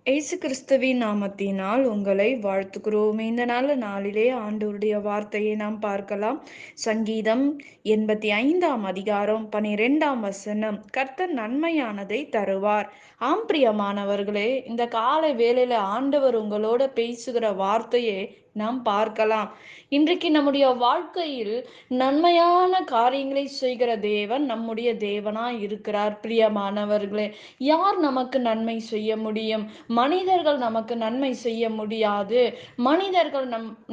இயேசு கிறிஸ்துவின் நாமத்தினால் உங்களை வாழ்த்துகிறோம். இந்த நாளிலே ஆண்டவருடைய வார்த்தையை நாம் பார்க்கலாம். சங்கீதம் 85ஆம் அதிகாரம் 12ஆம் வசனம். கர்த்தர் நன்மையானதை தருவார். ஆம் பிரியமானவர்களே, இந்த காலை வேளையில ஆண்டவர் உங்களோட பேசுகிற வார்த்தையை நாம் பார்க்கலாம். இன்றைக்கு நம்முடைய வாழ்க்கையில் நன்மையான காரியங்களை செய்கிற தேவன் நம்முடைய தேவனாய் இருக்கிறார். பிரியமானவர்களே, யார் நமக்கு நன்மை செய்ய முடியும்? மனிதர்கள் நமக்கு நன்மை செய்ய முடியாது. மனிதர்கள்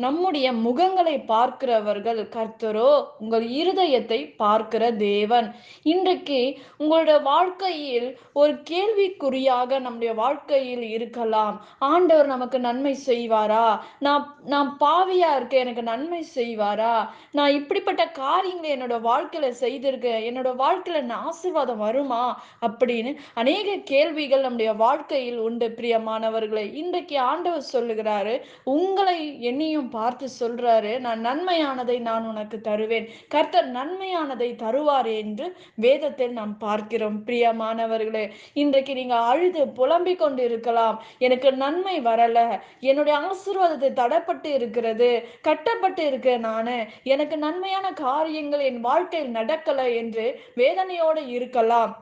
நம்முடைய முகங்களை பார்க்கிறவர்கள். கர்த்தரோ உங்கள் இருதயத்தை பார்க்கிற தேவன். இன்றைக்கு உங்களுடைய வாழ்க்கையில் ஒரு கேள்விக்குறியாக நம்முடைய வாழ்க்கையில் இருக்கலாம். ஆண்டவர் நமக்கு நன்மை செய்வாரா? நான் நான் பாவியா இருக்கேன், எனக்கு நன்மை செய்வாரா? நான் இப்படிப்பட்ட காரியங்களை என்னோட வாழ்க்கையில செய்திருக்கேன், என்னோட வாழ்க்கையில ஆசீர்வாதம் வருமா அப்படின்னு அநேக கேள்விகள் நம்முடைய வாழ்க்கையில் உண்டு. பிரியமானவர்களே, இன்றைக்கு ஆண்டவர் சொல்லுகிறாரு, உங்களை என்னையும் பார்த்து சொல்றாரு, நான் நன்மையானதை நான் உனக்கு தருவேன். கர்த்தர் நன்மையானதை தருவார் என்று வேதத்தில் நாம் பார்க்கிறோம். பிரியமானவர்களே, இன்றைக்கு நீங்க அழுது புலம்பிக் கொண்டு இருக்கலாம். எனக்கு நன்மை வரல, என்னுடைய ஆசீர்வாதத்தை தடைப்பட்டு இருக்கிறது, கட்டப்பட்டு இருக்கேன் நானு, எனக்கு நன்மையான காரியங்கள் என் வாழ்க்கையில் நடக்கல என்று வேதனையோடு இருக்கலாம்.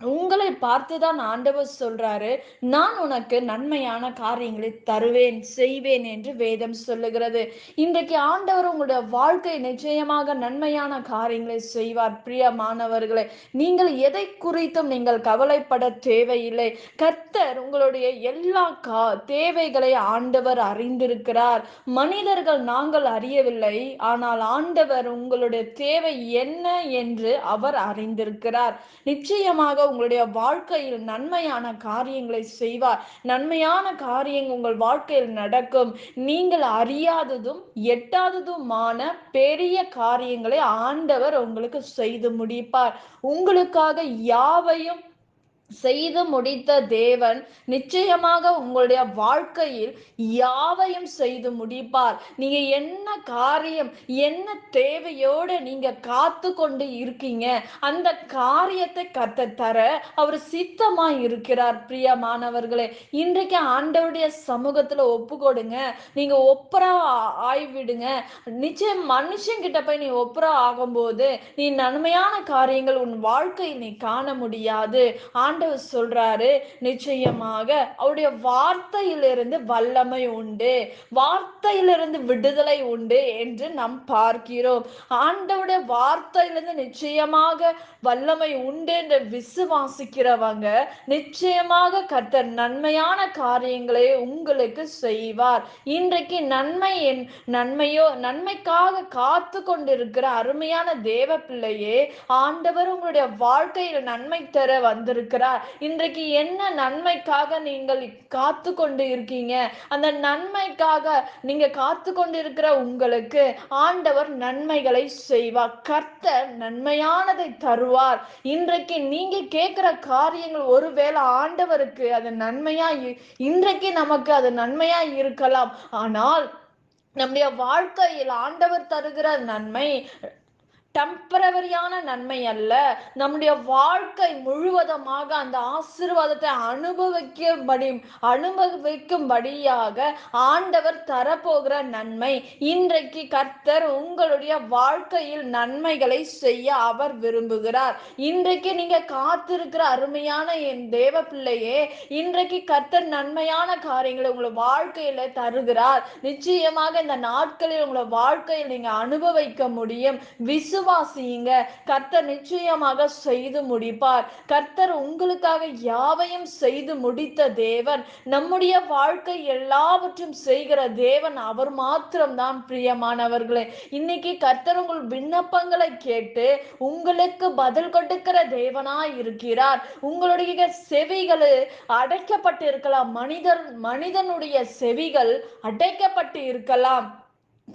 உங்களை பார்த்துதான் ஆண்டவர் சொல்றாரு, நான் உனக்கு நன்மையான காரியங்களை தருவேன், செய்வேன் என்று வேதம் சொல்லுகிறது. இன்றைக்கு ஆண்டவர் உங்களுடைய வாழ்க்கை நிச்சயமாக நன்மையான காரியங்களை செய்வார். பிரியமானவர்களே, நீங்கள் எதை குறித்தும் நீங்கள் கவலைப்பட தேவையில்லை. கர்த்தர் உங்களுடைய எல்லா தேவைகளை ஆண்டவர் அறிந்திருக்கிறார். மனிதர்கள் நாங்கள் அறியவில்லை, ஆனால் ஆண்டவர் உங்களுடைய தேவை என்ன என்று அவர் அறிந்திருக்கிறார். நிச்சயமாக உங்களுடைய வாழ்க்கையில் நன்மையான காரியங்களை செய்வார். நன்மையான காரியங்கள் உங்கள் வாழ்க்கையில் நடக்கும். நீங்கள் அறியாததும் எட்டாததுமான பெரிய காரியங்களை ஆண்டவர் உங்களுக்கு செய்து முடிப்பார். உங்களுக்காக யாவையும் செய்து முடித்த தேவன் நிச்சயமாக உங்களுடைய வாழ்க்கையில் யாவையும் செய்து முடிப்பார். நீங்க என்ன காரியம், என்ன தேவையோடு நீங்க காத்து கொண்டு இருக்கீங்க, அந்த காரியத்தை கர்த்தர் தர அவர் சித்தமா இருக்கிறார். பிரியமானவர்களே, இன்றைக்கு ஆண்டவருடைய சமூகத்துல ஒப்பு கொடுங்க. நீங்க ஒப்புரா ஆய்விடுங்க. நிச்சயம் மனுஷங்கிட்ட போய் நீ ஒப்புரா ஆகும்போது நீ நன்மையான காரியங்கள் உன் வாழ்க்கையில் நீ காண முடியாது. ஆண்டவர் சொல்றாரு, நிச்சயமாக அவருடைய வார்த்தையிலிருந்து வல்லமை உண்டு, வார்த்தையிலிருந்து விடுதலை உண்டு என்று நாம் பார்க்கிறோம். ஆண்டவருடைய வார்த்தையிலிருந்து நிச்சயமாக வல்லமை உண்டு என்று விசுவாசிக்கிறவங்க நிச்சயமாக கர்த்தர் நன்மையான காரியங்களை உங்களுக்கு செய்வார். இன்றைக்கு நன்மைக்காக காத்து கொண்டிருக்கிற அருமையான தேவ பிள்ளையே, ஆண்டவர் உங்களுடைய வாழ்க்கையில் நன்மை தர வந்திருக்கிறார். இன்றைக்கு என்ன நன்மைக்காக நீங்கள் காத்து கொண்டு இருக்கீங்க? அந்த நன்மைக்காக நீங்க காத்து கொண்டிருக்கிற உங்களுக்கு ஆண்டவர் நன்மைகளை செய்வார். கர்த்தர் நன்மையானதை தருவார். இன்றைக்கு நீங்க கேட்கிற காரியங்கள் ஒருவேளை ஆண்டவருக்கு அது நன்மையா இன்றைக்கு நமக்கு அது நன்மையா இருக்கலாம். ஆனால் நம்முடைய வாழ்க்கையில் ஆண்டவர் தருகிற நன்மை டெம்பரவரியான நன்மை அல்ல. நம்முடைய வாழ்க்கை முழுவதுமாக அந்த ஆசீர்வாதத்தை அனுபவிக்கும்படியாக ஆண்டவர் தரப்போகிற நன்மை. இன்றைக்கு கர்த்தர் உங்களுடைய வாழ்க்கையில் நன்மைகளை செய்ய அவர் விரும்புகிறார். இன்றைக்கு நீங்க காத்திருக்கிற அருமையான என் தேவ பிள்ளையே, இன்றைக்கு கர்த்தர் நன்மையான காரியங்களை உங்களை வாழ்க்கையில தருகிறார். நிச்சயமாக இந்த நாட்களில் உங்களை வாழ்க்கையில் நீங்க அனுபவிக்க முடியும். விசுவாசியுங்க, கர்த்தர் நிச்சயமாக செய்து முடிப்பார். கர்த்தர் உங்களுக்காக யாவையும் செய்து முடித்த தேவன், நம்முடைய வாழ்க்கை எல்லாவற்றும் செய்கிற தேவன் அவர் மாத்திரம்தான். பிரியமானவர்களே, இன்னைக்கு கர்த்தர் உங்கள் விண்ணப்பங்களை கேட்டு உங்களுக்கு பதில் கொடுக்கிற தேவனாய் இருக்கிறார். உங்களுடைய செவிகள் அடைக்கப்பட்டு இருக்கலாம். மனிதனுடைய செவிகள் அடைக்கப்பட்டு இருக்கலாம்.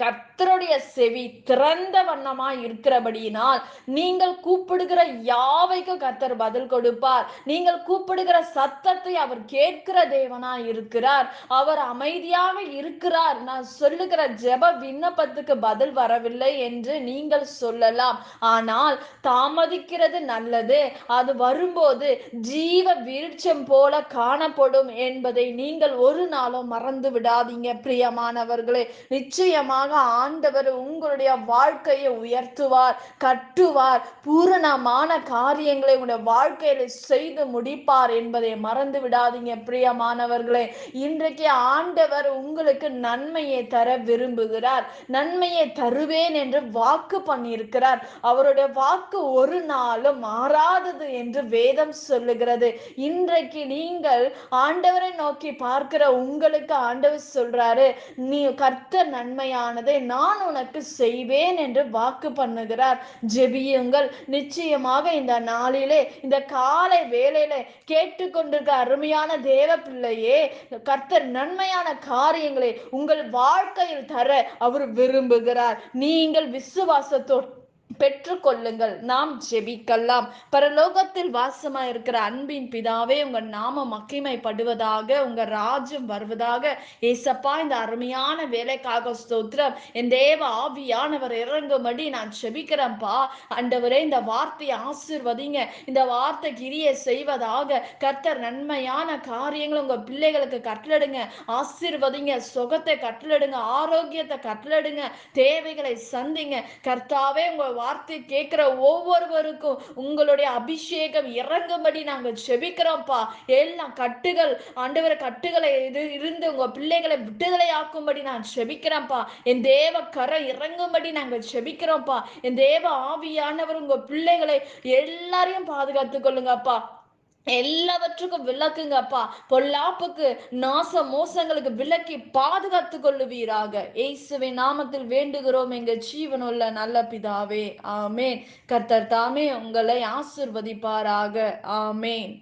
கர்த்தருடைய செவி திறந்த வண்ணமா இருக்கிறபடியினால் நீங்கள் கூப்பிடுகிற யாவைக்கும் கர்த்தர் பதில் கொடுப்பார். நீங்கள் கூப்பிடுகிற சத்தத்தை அவர் கேட்கிற தேவனாய் இருக்கிறார். அவர் அமைதியாக இருக்கிறார். நான் சொல்லுகிற ஜெப விண்ணப்பத்துக்கு பதில் வரவில்லை என்று நீங்கள் சொல்லலாம். ஆனால் தாமதிக்கிறது நல்லது. அது வரும்போது ஜீவ விருட்சம் போல காணப்படும் என்பதை நீங்கள் ஒரு நாளும் மறந்து விடாதீங்க பிரியமானவர்களே. நிச்சயமாக ஆண்டவர் உங்களுடைய வாழ்க்கையை உயர்த்துவார், கட்டுவார், பூரணமான காரியங்களை உங்களுடைய வாழ்க்கையில செய்து முடிப்பார் என்பதை மறந்து விடாதீங்க பிரியமானவர்களே. இன்றைக்கு ஆண்டவர் உங்களுக்கு நன்மையை தர விரும்புகிறார். நன்மையை தருவேன் என்று வாக்கு பண்ணியிருக்கிறார். அவருடைய வாக்கு ஒரு நாளும் மாறாதது என்று வேதம் சொல்லுகிறது. இன்றைக்கு நீங்கள் ஆண்டவரை நோக்கி பார்க்கிற உங்களுக்கு ஆண்டவர் சொல்றாரு, நீ கர்த்தர் நன்மையானதை நான் உனக்கு செய்வேன் என்று வாக்கு பண்ணுகிறார். ஜெபியுங்கள். நிச்சயமாக இந்த நாளிலே, இந்த காலை வேளையில கேட்டுக்கொண்டிருக்க அருமையான தேவ பிள்ளையே, கர்த்தர் நன்மையான காரியங்களை உங்கள் வாழ்க்கையில் தர அவர் விரும்புகிறார். நீங்கள் விசுவாசத்தோடு பெற்றுக்கொள்ளுங்கள். நாம் ஜெபிக்கலாம். பரலோகத்தில் வாசமா இருக்கிற அன்பின் பிதாவே, உங்க நாம மகிமைப்படுவதாக, உங்க ராஜ்யம் வருவதாக. ஏசப்பா, இந்த அருமையான வேலைக்காக ஸ்தோத்திரம். என் தேவ ஆவியானவர் இறங்கும்படி நான் ஜெபிக்கிறேன்ப்பா. ஆண்டவரே, இந்த வார்த்தையை ஆசீர்வதிங்க. இந்த வார்த்தை கிரியை செய்வதாக. கர்த்தர் நன்மையான காரியங்களை உங்க பிள்ளைகளுக்கு கட்டளிடுங்க. ஆசீர்வதிங்க. சுகத்தை கட்டளிடுங்க. ஆரோக்கியத்தை கட்டளிடுங்க. தேவைகளை சந்திங்க. கர்த்தாவே, உங்க வார்த்தை கேட்கிற ஒவ்வொருவருக்கும் உங்களுடைய அபிஷேகம் இறங்கும்படி நாங்க ஜெபிக்கிறோம்ப்பா. எல்லாம் கட்டுகள், ஆண்டவர கட்டுகளை இருந்து உங்க பிள்ளைகளை விடுதலை ஆக்கும்படி நான் ஜெபிக்கிறேன்ப்பா. என் தேவ கரை இறங்கும்படி நாங்க ஜெபிக்கிறோம்ப்பா. என் தேவ ஆவியானவர் உங்க பிள்ளைகளை எல்லாரையும் பாதுகாத்துக் கொள்ளுங்கப்பா. எல்லாவற்றுக்கும் விளக்குங்கப்பா. பொல்லாப்புக்கு, நாச மோசங்களுக்கு விலக்கி பாதுகாத்து கொள்ளுவீராக. இயேசுவின் நாமத்தில் வேண்டுகிறோம் எங்கள் ஜீவனுள்ள நல்ல பிதாவே. ஆமேன். கர்த்தர் தாமே உங்களை ஆசிர்வதிப்பாராக. ஆமேன்.